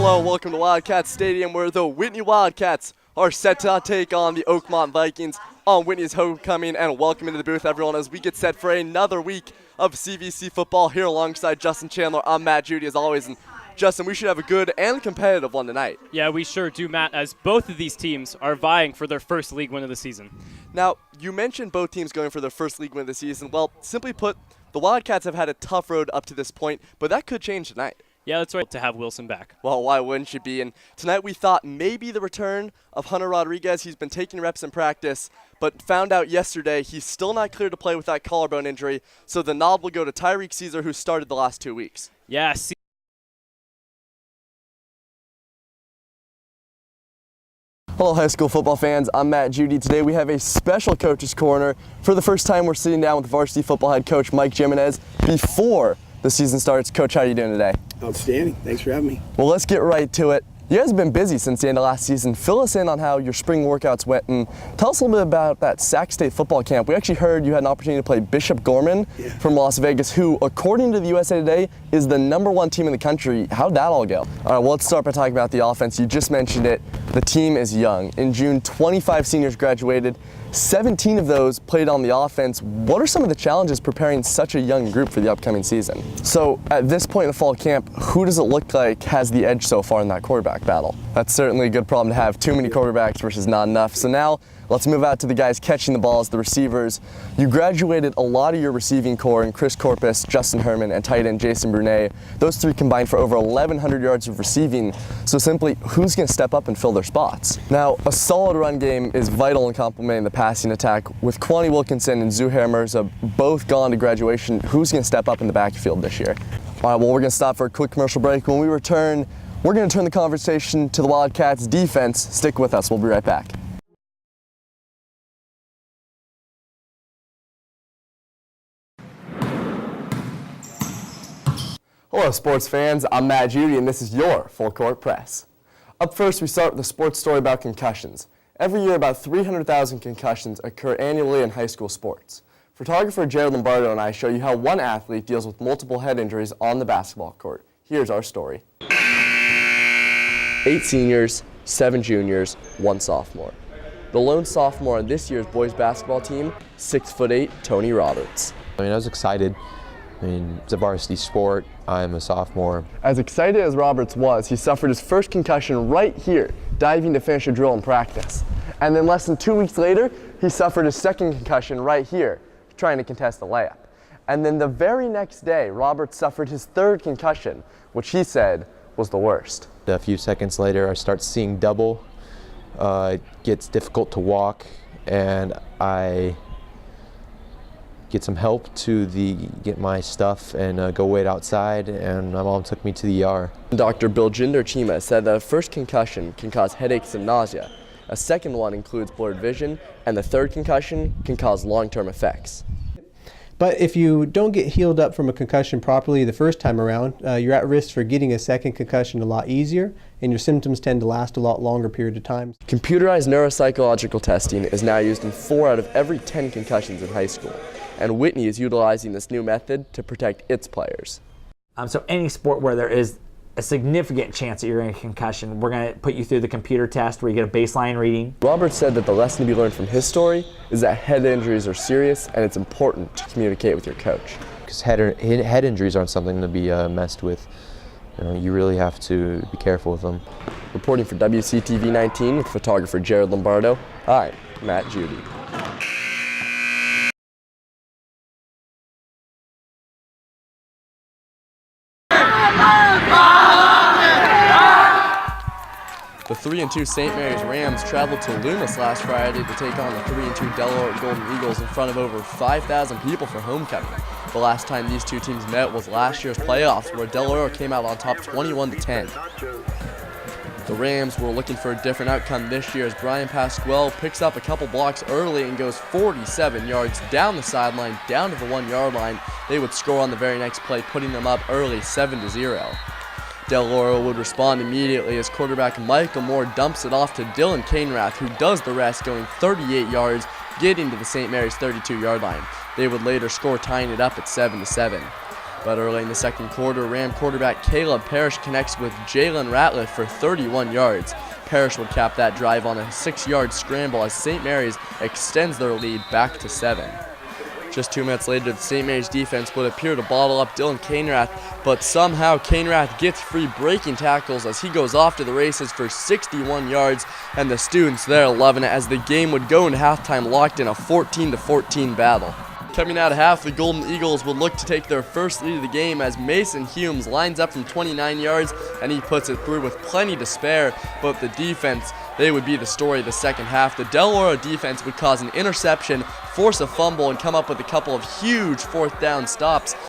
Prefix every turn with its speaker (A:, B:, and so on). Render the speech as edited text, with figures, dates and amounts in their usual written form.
A: Hello, welcome to Wildcat Stadium, where the Whitney Wildcats are set to take on the Oakmont Vikings on Whitney's homecoming. And welcome into the booth, everyone, as we get set for another week of CVC football here alongside Justin Chandler. I'm Matt Judy, as always. And Justin, we should have a good and competitive one tonight.
B: Yeah, we sure do, Matt, as both of these teams are vying for their first league win of the season.
A: Now, you mentioned both teams going for their first league win of the season. Well, simply put, the Wildcats have had a tough road up to this point, but that could change tonight.
B: Yeah, that's right, to have Wilson back.
A: Well, why wouldn't you be? And tonight we thought maybe the return of Hunter Rodriguez. He's been taking reps in practice, but found out yesterday he's still not cleared to play with that collarbone injury. So the nod will go to Tyreek Caesar, who started the last 2 weeks.
B: Yeah,
A: Hello, high school football fans. I'm Matt Judy. Today we have a special coach's corner. For the first time, we're sitting down with varsity football head coach Mike Jimenez before the season starts. Coach, how are you doing today?
C: Outstanding. Thanks for having me.
A: Well, let's get right to it. You guys have been busy since the end of last season. Fill us in on how your spring workouts went, and tell us a little bit about that Sac State football camp. We actually heard you had an opportunity to play Bishop Gorman from Las Vegas, who, according to the USA Today, is the #1 team in the country. How'd that all go? All right, well, let's start by talking about the offense. You just mentioned it. The team is young. In June, 25 seniors graduated. 17 of those played on the offense. What are some of the challenges preparing such a young group for the upcoming season? So at this point in the fall camp, who does it look like has the edge so far in that quarterback battle? That's certainly a good problem to have, too many quarterbacks versus not enough. So now let's move out to the guys catching the balls, the receivers. You graduated a lot of your receiving core in Chris Corpus, Justin Herman, and tight end Jason Brunet. Those three combined for over 1,100 yards of receiving. So simply, who's going to step up and fill their spots? Now, a solid run game is vital in complementing the passing attack. With Kwani Wilkinson and Zuhair Mirza both gone to graduation, who's going to step up in the backfield this year? All right, well, we're going to stop for a quick commercial break. When we return, we're going to turn the conversation to the Wildcats' defense. Stick with us. We'll be right back. Hello, sports fans. I'm Matt Judy, and this is your Full Court Press. Up first, we start with a sports story about concussions. Every year, about 300,000 concussions occur annually in high school sports. Photographer Jared Lombardo and I show you how one athlete deals with multiple head injuries on the basketball court. Here's our story. 8 seniors, 7 juniors, 1 sophomore. The lone sophomore on this year's boys basketball team, 6'8", Tony Roberts.
D: I was excited. It's a varsity sport. I'm a sophomore.
A: As excited as Roberts was, he suffered his first concussion right here, diving to finish a drill in practice. And then less than 2 weeks later, he suffered his second concussion right here, trying to contest the layup. And then the very next day, Roberts suffered his third concussion, which he said was the worst.
D: A few seconds later, I start seeing double. It gets difficult to walk, and I get some help to get my stuff and go wait outside, and my mom took me to the ER.
A: Dr. Biljinder Chima said that a first concussion can cause headaches and nausea. A second one includes blurred vision, and the third concussion can cause long-term effects.
E: But if you don't get healed up from a concussion properly the first time around, you're at risk for getting a second concussion a lot easier, and your symptoms tend to last a lot longer period of time. Computerized
A: neuropsychological testing is now used in 4 out of every 10 concussions in high school, and Whitney is utilizing this new method to protect its players.
F: So any sport where there is a significant chance that you're going to get a concussion, we're going to put you through the computer test where you get a baseline reading.
A: Roberts said that the lesson to be learned from his story is that head injuries are serious, and it's important to communicate with your coach.
D: Because head injuries aren't something to be messed with. You really have to be careful with them.
A: Reporting for WCTV 19 with photographer Jared Lombardo, I'm Matt Judy. The 3-2 St. Mary's Rams traveled to Loomis last Friday to take on the 3-2 Delaware Golden Eagles in front of over 5,000 people for homecoming. The last time these two teams met was last year's playoffs, where Delaware came out on top 21-10. The Rams were looking for a different outcome this year as Brian Pasquale picks up a couple blocks early and goes 47 yards down the sideline, down to the 1-yard line. They would score on the very next play, putting them up early 7-0. Delaware would respond immediately as quarterback Michael Moore dumps it off to Dylan Cainrath, who does the rest, going 38 yards, getting to the St. Mary's 32-yard line. They would later score, tying it up at 7-7. But early in the second quarter, Ram quarterback Caleb Parrish connects with Jalen Ratliff for 31 yards. Parrish would cap that drive on a 6-yard scramble as St. Mary's extends their lead back to 7. Just 2 minutes later, the St. Mary's defense would appear to bottle up Dylan Cainrath, but somehow Cainrath gets free breaking tackles as he goes off to the races for 61 yards, and the students there loving it as the game would go into halftime locked in a 14-14 battle. Coming out of half, the Golden Eagles would look to take their first lead of the game as Mason Humes lines up from 29 yards and he puts it through with plenty to spare, but the defense, they would be the story of the second half. The Del Oro defense would cause an interception, force a fumble, and come up with a couple of huge fourth down stops.